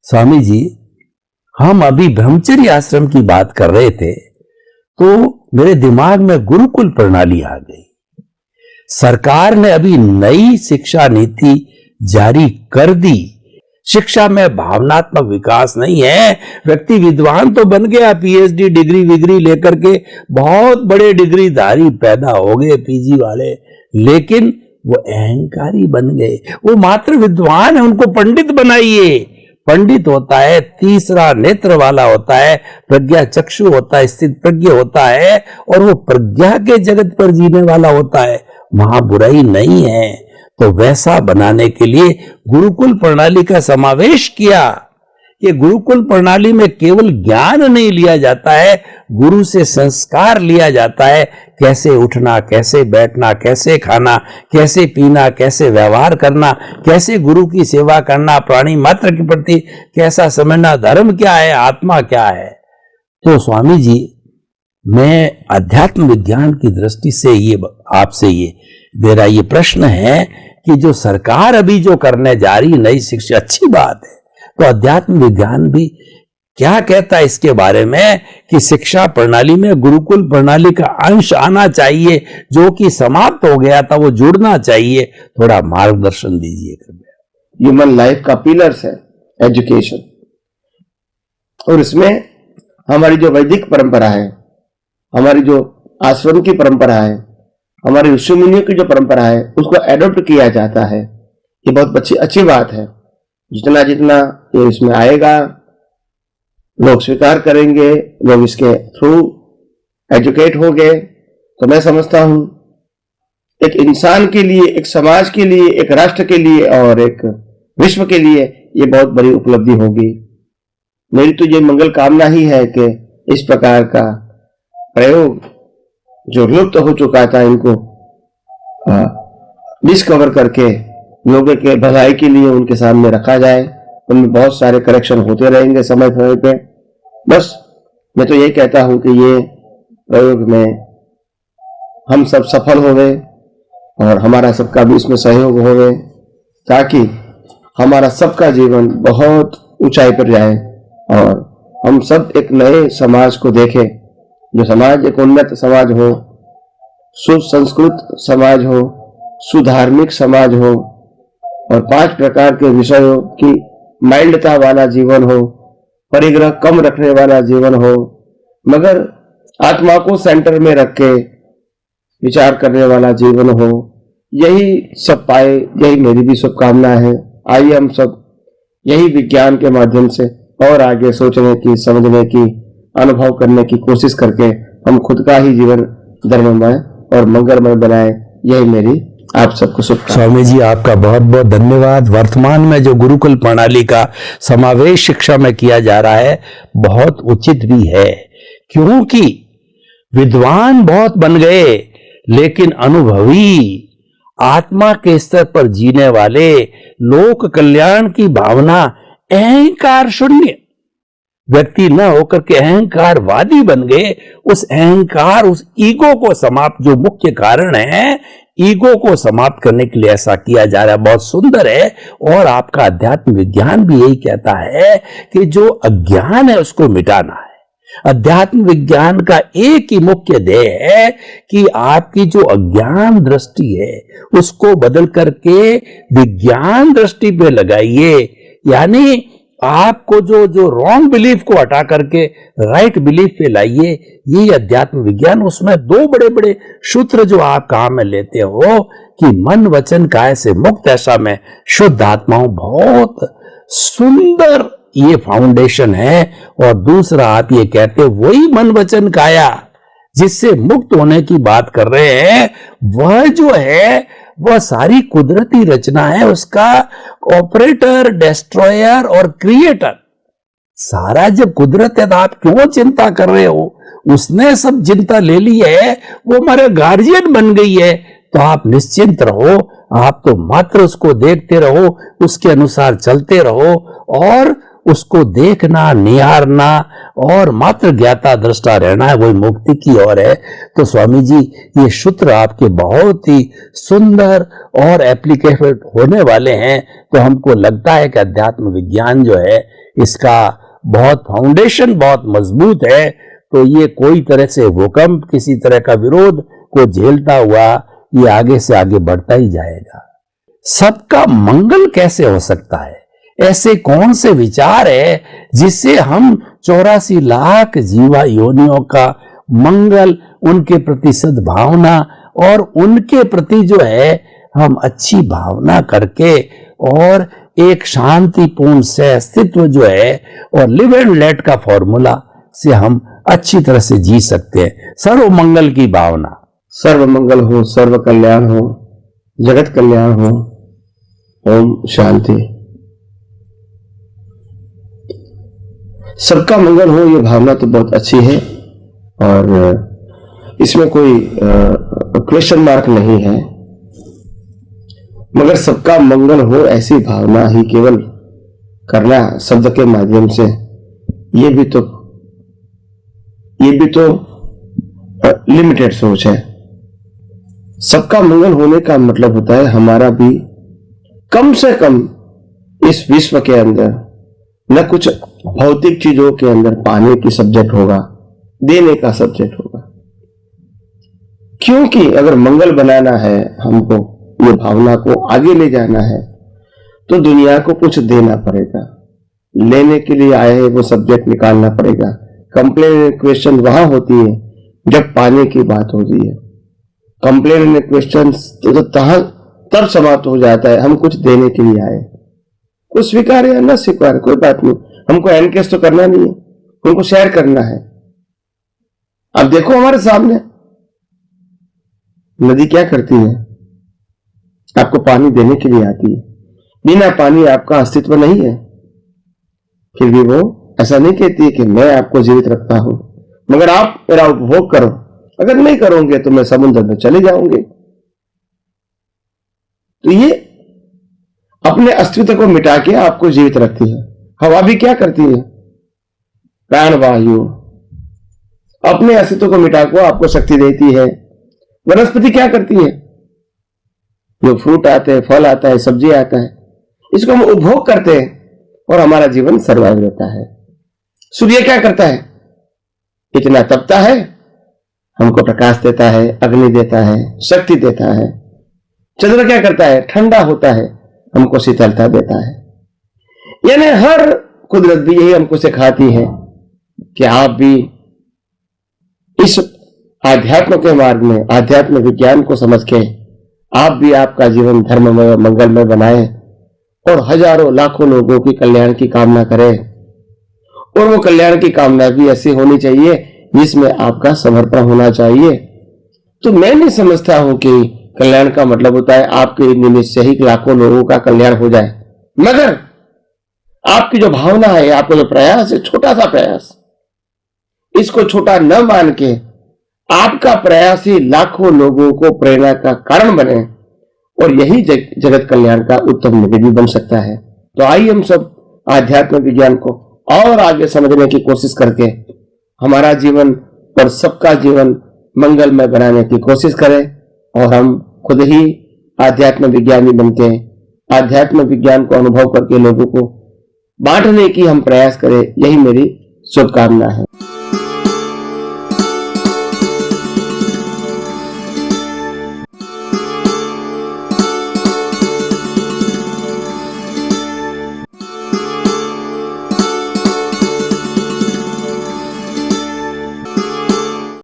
स्वामी जी, हम अभी ब्रह्मचर्य आश्रम की बात कर रहे थे तो मेरे दिमाग में गुरुकुल प्रणाली आ गई। सरकार ने अभी नई शिक्षा नीति जारी कर दी। शिक्षा में भावनात्मक विकास नहीं है। व्यक्ति विद्वान तो बन गया, पीएचडी डिग्री विग्री लेकर के बहुत बड़े डिग्रीधारी पैदा हो गए, पीजी वाले, लेकिन वो अहंकारी बन गए। वो मात्र विद्वान है, उनको पंडित बनाइए। पंडित होता है तीसरा नेत्र वाला होता है, प्रज्ञा चक्षु होता है, स्थित प्रज्ञ होता है, और वो प्रज्ञा के जगत पर जीने वाला होता है। वहां बुराई नहीं है। तो वैसा बनाने के लिए गुरुकुल प्रणाली का समावेश किया। ये गुरुकुल प्रणाली में केवल ज्ञान नहीं लिया जाता है, गुरु से संस्कार लिया जाता है। कैसे उठना, कैसे बैठना, कैसे खाना, कैसे पीना, कैसे व्यवहार करना, कैसे गुरु की सेवा करना, प्राणी मात्र के प्रति कैसा समझना, धर्म क्या है, आत्मा क्या है। तो स्वामी जी, मैं अध्यात्म विज्ञान की दृष्टि से ये आपसे मेरा ये प्रश्न है कि जो सरकार अभी जो करने जा रही नई शिक्षा, अच्छी बात है, तो अध्यात्म विज्ञान भी क्या कहता है इसके बारे में कि शिक्षा प्रणाली में गुरुकुल प्रणाली का अंश आना चाहिए, जो कि समाप्त हो गया था वो जुड़ना चाहिए। थोड़ा मार्गदर्शन दीजिए कृपया। ह्यूमन लाइफ का पिलर्स है एजुकेशन, और इसमें हमारी जो वैदिक परंपरा है, हमारी जो आश्रम की परंपरा है, हमारे ऋषि मुनियों की जो परंपरा है, उसको एडॉप्ट किया जाता है। ये बहुत अच्छी बात है। जितना जितना ये इसमें आएगा, लोग स्वीकार करेंगे, लोग इसके थ्रू एजुकेट होंगे, तो मैं समझता हूं एक इंसान के लिए, एक समाज के लिए, एक राष्ट्र के लिए और एक विश्व के लिए ये बहुत बड़ी उपलब्धि होगी। मेरी तो ये मंगल कामना ही है कि इस प्रकार का प्रयोग जो लुप्त हो चुका था, इनको डिस्कवर करके लोगों के भलाई के लिए उनके सामने रखा जाए। उनमें बहुत सारे करेक्शन होते रहेंगे समय समय पे। बस मैं तो यही कहता हूं कि ये प्रयोग में हम सब सफल हो गए और हमारा सबका भी इसमें सहयोग हो गए, ताकि हमारा सबका जीवन बहुत ऊंचाई पर जाए और हम सब एक नए समाज को देखें, जो समाज एक उन्नत समाज हो, सुसंस्कृत समाज हो, सुधार्मिक समाज हो, और 5 प्रकार के विषयों की माइल्डता वाला जीवन हो, परिग्रह कम रखने वाला जीवन हो, मगर आत्मा को सेंटर में रख के विचार करने वाला जीवन हो। यही सब पाए, यही मेरी भी शुभकामना है। आइए हम सब यही विज्ञान के माध्यम से और आगे सोचने की, समझने की, अनुभव करने की कोशिश करके हम खुद का ही जीवन धर्ममय और मंगलमय बनाए। यही मेरी आप सबको शुभकामनाएं। स्वामी जी, आपका बहुत बहुत धन्यवाद। वर्तमान में जो गुरुकुल प्रणाली का समावेश शिक्षा में किया जा रहा है बहुत उचित भी है, क्योंकि विद्वान बहुत बन गए, लेकिन अनुभवी आत्मा के स्तर पर जीने वाले, लोक कल्याण की भावना, अहंकार शून्य व्यक्ति न होकर के अहंकारवादी बन गए। उस अहंकार, उस ईगो को समाप्त, जो मुख्य कारण है, ईगो को समाप्त करने के लिए ऐसा किया जा रहा है। बहुत सुंदर है। और आपका अध्यात्म विज्ञान भी यही कहता है कि जो अज्ञान है उसको मिटाना है। अध्यात्म विज्ञान का एक ही मुख्य ध्येय है कि आपकी जो अज्ञान दृष्टि है उसको बदल करके विज्ञान दृष्टि पे लगाइए। यानी आपको जो रॉन्ग बिलीफ को हटा करके राइट बिलीफ पे लाइए। यही अध्यात्म विज्ञान। उसमें 2 बड़े बड़े सूत्र जो आप काम में लेते हो कि मन वचन काय से मुक्त, ऐसा में शुद्ध आत्माओं, बहुत सुंदर ये फाउंडेशन है। और दूसरा आप ये कहते हो वही मन वचन काया जिससे मुक्त होने की बात कर रहे हैं, वह जो है वह सारी कुदरती रचना है, उसका ऑपरेटर, डिस्ट्रॉयर और क्रिएटर सारा जब कुदरत है, तो आप क्यों चिंता कर रहे हो? उसने सब चिंता ले ली है, वो हमारा गार्जियन बन गई है। तो आप निश्चिंत रहो, आप तो मात्र उसको देखते रहो, उसके अनुसार चलते रहो और उसको देखना, निहारना और मात्र ज्ञाता दृष्टा रहना है, वही मुक्ति की ओर है। तो स्वामी जी, ये सूत्र आपके बहुत ही सुंदर और एप्लीकेबल होने वाले हैं। तो हमको लगता है कि अध्यात्म विज्ञान जो है इसका बहुत फाउंडेशन बहुत मजबूत है, तो ये कोई तरह से भूकंप, किसी तरह का विरोध को झेलता हुआ ये आगे से आगे बढ़ता ही जाएगा। सबका मंगल कैसे हो सकता है? ऐसे कौन से विचार है जिससे हम 84 लाख जीवा योनियों का मंगल, उनके प्रति सद्भावना और उनके प्रति जो है हम अच्छी भावना करके और एक शांतिपूर्ण से अस्तित्व जो है और लिव एंड लेट का फॉर्मूला से हम अच्छी तरह से जी सकते हैं। सर्व मंगल की भावना। सर्व मंगल हो, सर्व कल्याण हो, जगत कल्याण हो। ओम शांति। सबका मंगल हो, ये भावना तो बहुत अच्छी है और इसमें कोई क्वेश्चन मार्क नहीं है, मगर सबका मंगल हो ऐसी भावना ही केवल करना शब्द के माध्यम से, ये भी तो लिमिटेड सोच है। सबका मंगल होने का मतलब होता है हमारा भी कम से कम इस विश्व के अंदर न कुछ भौतिक चीजों के अंदर पाने की सब्जेक्ट होगा, देने का सब्जेक्ट होगा। क्योंकि अगर मंगल बनाना है, हमको ये भावना को आगे ले जाना है, तो दुनिया को कुछ देना पड़ेगा। लेने के लिए आए वो सब्जेक्ट निकालना पड़ेगा। कंप्लेन क्वेश्चन वहां होती है जब पाने की बात होती है। कंप्लेन क्वेश्चन तो तब समाप्त हो जाता है हम कुछ देने के लिए आए। वो स्वीकार या न स्वीकार कोई बात नहीं, हमको एनकेस तो करना नहीं है, उनको शेयर करना है। अब देखो हमारे सामने नदी क्या करती है, आपको पानी देने के लिए आती है। बिना पानी आपका अस्तित्व नहीं है, फिर भी वो ऐसा नहीं कहती कि मैं आपको जीवित रखता हूं, मगर आप मेरा उपभोग करो, अगर नहीं करोगे तो मैं समुद्र में चले जाऊंगे। तो ये अपने अस्तित्व को मिटा के आपको जीवित रखती है। हवा भी क्या करती है, प्राणवायु अपने अस्तित्व को मिटा को आपको शक्ति देती है। वनस्पति क्या करती है, जो फ्रूट आते हैं, फल आता है, सब्जी आता है, इसको हम उपभोग करते हैं और हमारा जीवन सर्वाइव रहता है। सूर्य क्या करता है, इतना तपता है, हमको प्रकाश देता है, अग्नि देता है, शक्ति देता है। चंद्र क्या करता है, ठंडा होता है, हमको शीतलता देता है। यानी हर कुदरत भी यही हमको सिखाती है कि आप भी इस आध्यात्म के मार्ग में, आध्यात्म विज्ञान को समझ के आप भी आपका जीवन धर्ममय और मंगलमय बनाएं और हजारों लाखों लोगों की कल्याण की कामना करें। और वो कल्याण की कामना भी ऐसी होनी चाहिए जिसमें आपका समर्पण होना चाहिए। तो मैं नहीं समझता हूं कि कल्याण का मतलब होता है आपके निमित्त से ही लाखों लोगों का कल्याण हो जाए, मगर आपकी जो भावना है, आपका जो प्रयास है, छोटा सा प्रयास, इसको छोटा न मान के आपका प्रयास ही लाखों लोगों को प्रेरणा का कारण बने और यही जगत कल्याण का उत्तम निवेदन बन सकता है। तो आइए हम सब आध्यात्मिक विज्ञान को और आगे समझने की कोशिश करके हमारा जीवन और सबका जीवन मंगलमय बनाने की कोशिश करें और हम खुद ही आध्यात्म विज्ञानी बनके आध्यात्म विज्ञान को अनुभव करके लोगों को बांटने की हम प्रयास करें। यही मेरी शुभकामना है।